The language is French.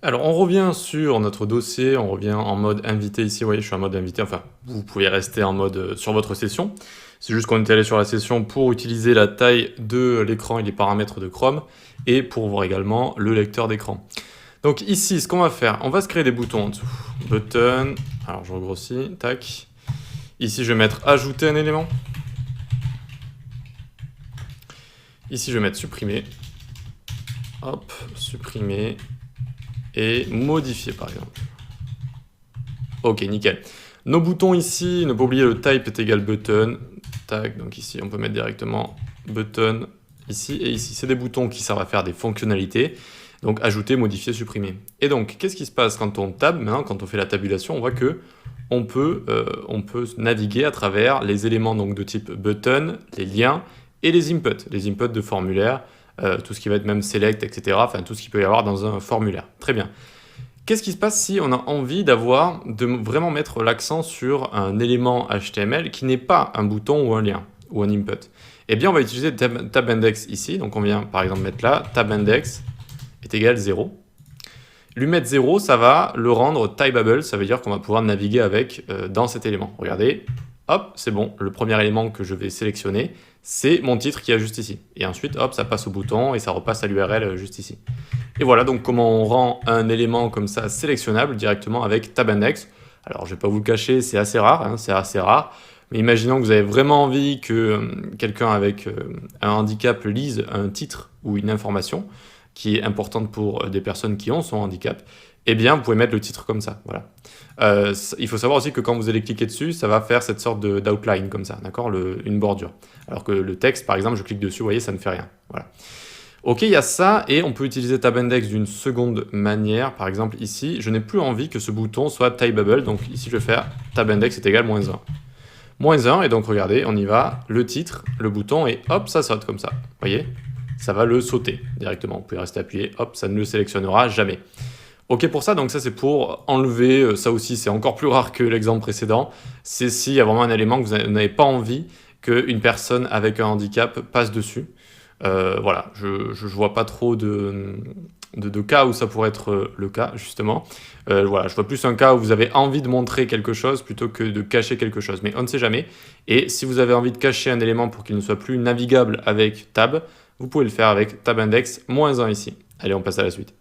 Alors, on revient sur notre dossier, on revient en mode invité ici. Vous voyez, je suis en mode invité. Enfin, vous pouvez rester en mode sur votre session. C'est juste qu'on est allé sur la session pour utiliser la taille de l'écran et les paramètres de Chrome et pour voir également le lecteur d'écran. Donc ici, ce qu'on va faire, on va se créer des boutons en dessous. Button, alors je regrossis, tac. Ici, je vais mettre ajouter un élément. Ici, je vais mettre supprimer. Hop, supprimer. Et modifier par exemple. Ok, nickel. Nos boutons ici, ne pas oublier le type est égal button. Tac, donc ici on peut mettre directement button ici et ici. C'est des boutons qui servent à faire des fonctionnalités. Donc ajouter, modifier, supprimer. Et donc qu'est-ce qui se passe quand on tab? Maintenant, quand on fait la tabulation, on voit que on peut naviguer à travers les éléments donc, de type button, les liens et les inputs de formulaire. Tout ce qui va être même select, etc. Enfin, tout ce qu'il peut y avoir dans un formulaire. Très bien. Qu'est-ce qui se passe si on a envie de vraiment mettre l'accent sur un élément HTML qui n'est pas un bouton ou un lien ou un input? Eh bien, on va utiliser tab index ici. Donc, on vient par exemple mettre là, tab index est égal 0. Lui mettre 0, ça va le rendre typeable. Ça veut dire qu'on va pouvoir naviguer avec dans cet élément. Regardez, hop, c'est bon. Le premier élément que je vais sélectionner, c'est mon titre qui est juste ici. Et ensuite, hop, ça passe au bouton et ça repasse à l'URL juste ici. Et voilà donc comment on rend un élément comme ça sélectionnable directement avec tab index. Alors, je ne vais pas vous le cacher, c'est assez rare, hein, c'est assez rare. Mais imaginons que vous avez vraiment envie que quelqu'un avec un handicap lise un titre ou une information qui est importante pour des personnes qui ont son handicap, eh bien, vous pouvez mettre le titre comme ça. Voilà. Il faut savoir aussi que quand vous allez cliquer dessus, ça va faire cette sorte d'outline comme ça, d'accord, une bordure. Alors que le texte, par exemple, je clique dessus, vous voyez, ça ne fait rien. Voilà. Ok, il y a ça, et on peut utiliser tab index d'une seconde manière. Par exemple, ici, je n'ai plus envie que ce bouton soit typeable, donc ici, je vais faire tab index est égal -1. -1, et donc regardez, on y va, le titre, le bouton, et hop, ça saute comme ça. Vous voyez, ça va le sauter directement. Vous pouvez rester appuyé, hop, ça ne le sélectionnera jamais. Ok pour ça, donc ça c'est pour enlever, ça aussi c'est encore plus rare que l'exemple précédent, c'est s'il y a vraiment un élément que vous n'avez pas envie qu'une personne avec un handicap passe dessus. Voilà, je ne vois pas trop de cas où ça pourrait être le cas, justement. Voilà, je vois plus un cas où vous avez envie de montrer quelque chose plutôt que de cacher quelque chose, mais on ne sait jamais. Et si vous avez envie de cacher un élément pour qu'il ne soit plus navigable avec tab, vous pouvez le faire avec tab index -1 ici. Allez, on passe à la suite.